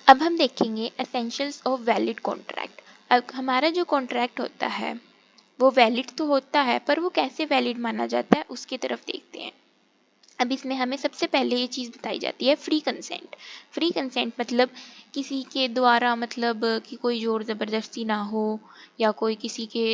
अब हम देखेंगे एसेंशियल्स ऑफ वैलिड कॉन्ट्रैक्ट। अब हमारा जो कॉन्ट्रैक्ट होता है वो वैलिड तो होता है, पर वो कैसे वैलिड माना जाता है उसकी तरफ देखते हैं। अब इसमें हमें सबसे पहले ये चीज़ बताई जाती है फ्री कंसेंट। फ्री कंसेंट मतलब किसी के द्वारा, मतलब कि कोई जोर ज़बरदस्ती ना हो या कोई किसी के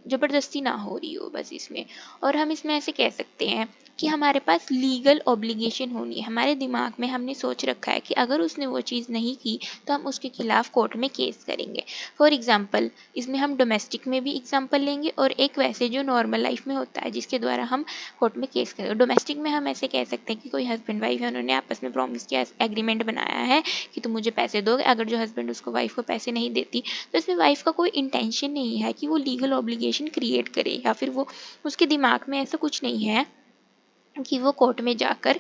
ज़बरदस्ती ना हो रही हो बस इसमें। और हम इसमें ऐसे कह सकते हैं कि हमारे पास लीगल ऑब्लिगेशन होनी है। हमारे दिमाग में हमने सोच रखा है कि अगर उसने वो चीज़ नहीं की तो हम उसके खिलाफ कोर्ट में केस करेंगे। फॉर एग्जाम्पल इसमें हम डोमेस्टिक में भी एग्जाम्पल लेंगे और एक वैसे जो नॉर्मल लाइफ में होता है जिसके द्वारा हम कोर्ट में केस करेंगे। डोमेस्टिक में हम ऐसे कह सकते हैं कि कोई हस्बैंड वाइफ है, उन्होंने आपस में प्रॉमिस किया, एग्रीमेंट बनाया है कि तुम मुझे पैसे दोगे। अगर जो हस्बैंड उसको वाइफ को पैसे नहीं देती तो इसमें वाइफ का कोई इंटेंशन नहीं है कि वो लीगल ऑब्लिगेशन क्रिएट करे, या फिर वो उसके दिमाग में ऐसा कुछ नहीं है कि वो कोर्ट में जाकर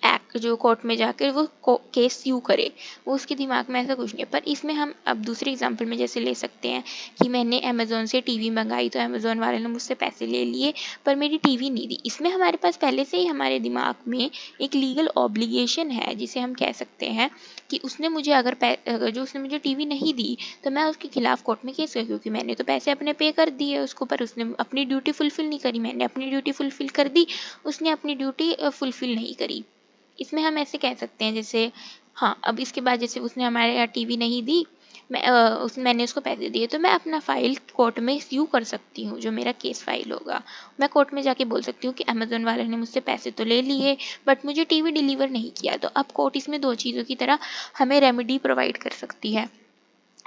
एक्ट जो कोर्ट में जाकर वो केस यू करे। वो उसके दिमाग में ऐसा कुछ नहीं है। पर इसमें हम अब दूसरे एग्जांपल में जैसे ले सकते हैं कि मैंने अमेज़ोन से टीवी मंगाई तो अमेज़ोन वाले ने मुझसे पैसे ले लिए पर मेरी टीवी नहीं दी। इसमें हमारे पास पहले से ही हमारे दिमाग में एक लीगल ऑब्लिगेशन है जिसे हम कह सकते हैं कि उसने मुझे अगर जो उसने मुझे टीवी नहीं दी तो मैं उसके खिलाफ कोर्ट में केस करूँ, क्योंकि मैंने तो पैसे अपने पे कर दिए उसको, पर उसने अपनी ड्यूटी फुलफिल नहीं करी। मैंने अपनी ड्यूटी फुलफिल कर दी, उसने अपनी ड्यूटी फुलफिल नहीं करी। इसमें हम ऐसे कह सकते हैं जैसे, हाँ, अब इसके बाद जैसे उसने हमारे यहाँ टीवी नहीं दी, मैंने उसको पैसे दिए तो मैं अपना फाइल कोर्ट में स्यू कर सकती हूँ, जो मेरा केस फाइल होगा। मैं कोर्ट में जाके बोल सकती हूँ कि अमेज़न वाले ने मुझसे पैसे तो ले लिए बट मुझे टीवी डिलीवर नहीं किया। तो अब कोर्ट इसमें दो चीज़ों की तरह हमें रेमेडी प्रोवाइड कर सकती है।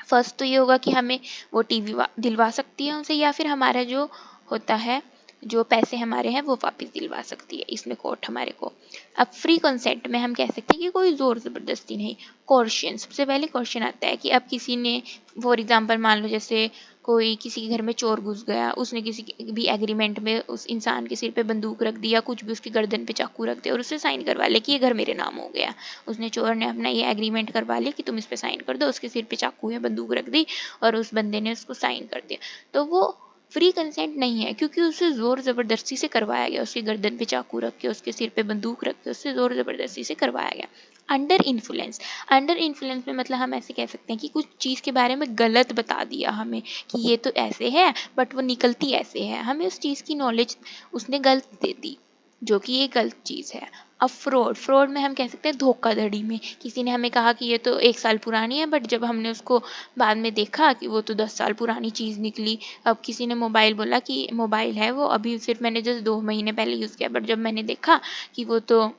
फर्स्ट तो ये होगा कि हमें वो टीवी दिलवा सकती है उनसे, या फिर हमारा जो होता है जो पैसे हमारे हैं वो वापस दिलवा सकती है इसमें कोर्ट हमारे को। अब फ्री कंसेंट में हम कह सकते हैं कि कोई ज़ोर ज़बरदस्ती नहीं। कॉर्शन, सबसे पहले क्वेश्चन आता है कि अब किसी ने फॉर एग्जांपल मान लो जैसे कोई किसी के घर में चोर घुस गया, उसने किसी भी एग्रीमेंट में उस इंसान के सिर पे बंदूक रख दी या कुछ भी उसकी गर्दन पे चाकू रख दिया और उससे साइन करवा ले कि ये घर मेरे नाम हो गया। उसने चोर ने अपना ये एग्रीमेंट करवा लिया कि तुम इस पे साइन कर दो, उसके सिर पे चाकू या बंदूक रख दी और उस बंदे ने उसको साइन कर दिया। तो वो फ्री कंसेंट नहीं है, क्योंकि उसे ज़ोर ज़बरदस्ती से करवाया गया। उसकी गर्दन पे चाकू रख के, उसके सिर पे बंदूक रख के उससे ज़ोर ज़बरदस्ती से करवाया गया। अंडर इन्फ्लुएंस, अंडर इन्फ्लुएंस में मतलब हम ऐसे कह सकते हैं कि कुछ चीज़ के बारे में गलत बता दिया हमें कि ये तो ऐसे है बट वो निकलती ऐसे है। हमें उस चीज़ की नॉलेज उसने गलत दे दी, जो कि ये गलत चीज़ है। अब फ्रॉड, फ्रॉड में हम कह सकते हैं धोखाधड़ी में किसी ने हमें कहा कि ये तो 1 साल पुरानी है बट जब हमने उसको बाद में देखा कि वो तो 10 साल पुरानी चीज़ निकली। अब किसी ने मोबाइल बोला कि मोबाइल है वो अभी सिर्फ मैंने जस्ट 2 महीने पहले यूज़ किया, बट जब मैंने देखा कि वो तो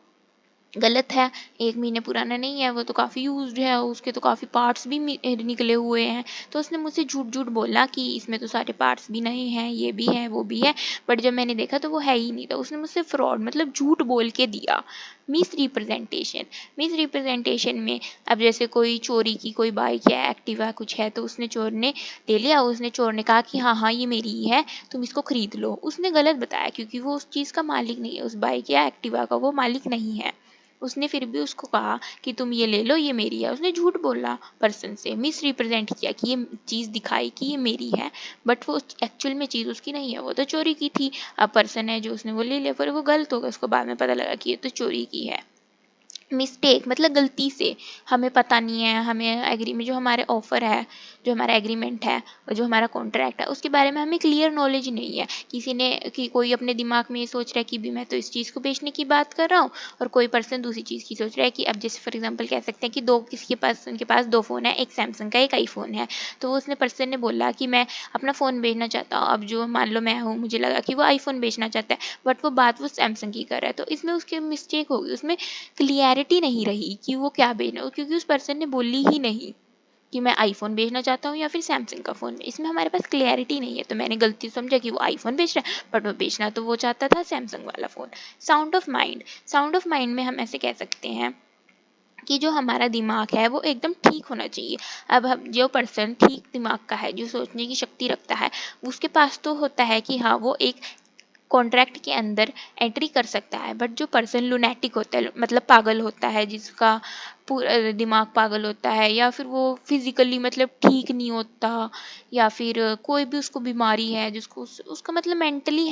गलत है, 1 महीने पुराना नहीं है, वो तो काफ़ी यूज्ड है, उसके तो काफ़ी पार्ट्स भी निकले हुए हैं। तो उसने मुझसे झूठ झूठ बोला कि इसमें तो सारे पार्ट्स भी नहीं हैं, ये भी है वो भी है, बट जब मैंने देखा तो वो है ही नहीं। तो उसने मुझसे फ्रॉड मतलब झूठ बोल के दिया। मिस रिप्रेजेंटेशन, मिस रिप्रेजेंटेशन में अब जैसे कोई चोरी की कोई बाइक या एक्टिवा कुछ है तो उसने चोर ने ले लिया, उसने चोर ने कहा कि हाँ हाँ ये मेरी ही है, तुम इसको खरीद लो। उसने गलत बताया क्योंकि वो उस चीज़ का मालिक नहीं है, उस बाइक या एक्टिवा का वो मालिक नहीं है। उसने फिर भी उसको कहा कि तुम ये ले लो, ये मेरी है। उसने झूठ बोला पर्सन से, मिस रिप्रेजेंट किया कि ये चीज़ दिखाई कि ये मेरी है, बट वो एक्चुअल में चीज़ उसकी नहीं है, वो तो चोरी की थी। अब पर्सन है जो उसने वो ले लिया, पर वो गलत होगा, उसको बाद में पता लगा कि ये तो चोरी की है। मिस्टेक मतलब गलती से, हमें पता नहीं है, हमें एग्री में जो हमारे ऑफर है, जो हमारा एग्रीमेंट है और जो हमारा कॉन्ट्रैक्ट है उसके बारे में हमें क्लियर नॉलेज नहीं है। किसी ने कि कोई अपने दिमाग में ये सोच रहा है कि भी मैं तो इस चीज़ को बेचने की बात कर रहा हूँ और कोई पर्सन दूसरी चीज़ की सोच रहा है कि अब जैसे फॉर एग्जांपल कह सकते हैं कि दो किसी के पास उनके पास दो फ़ोन है, एक सैमसंग का एक आईफोन है। तो वो उसने पर्सन ने बोला कि मैं अपना फ़ोन बेचना चाहता हूँ। अब जो मान लो मैं हूँ, मुझे लगा कि वो आईफोन बेचना चाहता है बट वो बात वो सैमसंग की कर रहा है, तो इसमें उसकी मिस्टेक होगी, उसमें क्लियरिटी नहीं रही कि वो क्या बेचना, क्योंकि उस पर्सन ने बोली ही नहीं कि मैं आईफोन बेचना चाहता हूँ या फिर सैमसंग का फ़ोन। इसमें हमारे पास क्लियरिटी नहीं है, तो मैंने गलती समझा कि वो आईफोन बेच रहा है बट वो बेचना तो वो चाहता था सैमसंग वाला phone. Sound of mind, sound of mind में हम ऐसे कह सकते हैं कि जो हमारा दिमाग है वो एकदम ठीक होना चाहिए। अब हम जो पर्सन ठीक दिमाग का है, जो सोचने की शक्ति रखता है, उसके पास तो होता है कि हाँ वो एक कॉन्ट्रैक्ट के अंदर एंट्री कर सकता है। बट जो पर्सन लुनैटिक होता है मतलब पागल होता है, जिसका पूरा दिमाग पागल होता है या फिर वो फिजिकली मतलब ठीक नहीं होता या फिर कोई भी उसको बीमारी है जिसको उसका मतलब मेंटली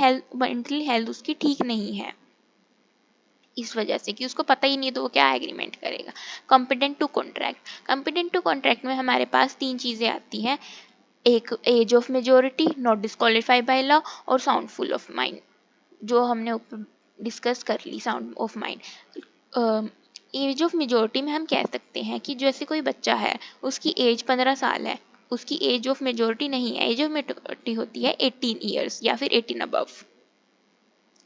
हेल्थ उसकी ठीक नहीं है, इस वजह से कि उसको पता ही नहीं है तो वो क्या एग्रीमेंट करेगा। Competent to contract, competent to contract में हमारे पास 3 चीज़ें आती हैं, एक age of majority, not disqualified by law, और साउंडफुल ऑफ माइंड, जो हमने ऊपर डिस्कस कर ली। Sound of mind, age of majority में हम कह सकते हैं कि जैसे कोई बच्चा है, उसकी एज 15 साल है, उसकी एज ऑफ मेजोरिटी नहीं है, एज ऑफ मेजोरिटी होती है 18 ईयर्स या फिर 18 अबव।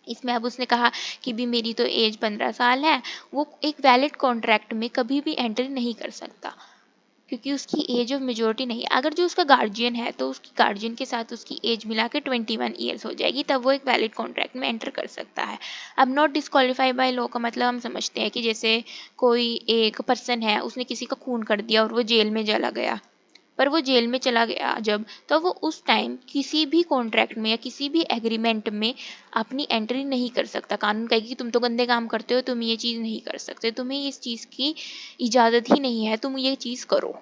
इसमें अब उसने कहा कि भी मेरी तो एज 15 साल है, वो एक वैलिड कॉन्ट्रैक्ट में कभी भी एंट्री नहीं कर सकता, क्योंकि उसकी एज ऑफ मेजोरिटी नहीं है। अगर जो उसका गार्जियन है तो उसकी गार्जियन के साथ उसकी एज मिला के 21 ईयर्स हो जाएगी, तब वो एक वैलिड कॉन्ट्रैक्ट में एंटर कर सकता है। अब नॉट डिस्क्वालीफाइड बाय लॉ का मतलब हम समझते हैं कि जैसे कोई एक पर्सन है, उसने किसी का खून कर दिया और वो जेल में चला गया, पर वो जेल में चला गया जब, तो वो उस टाइम किसी भी कॉन्ट्रैक्ट में या किसी भी एग्रीमेंट में अपनी एंट्री नहीं कर सकता। कानून कहेगी कि तुम तो गंदे काम करते हो, तुम ये चीज़ नहीं कर सकते, तुम्हें इस चीज़ की इजाज़त ही नहीं है, तुम ये चीज़ करो।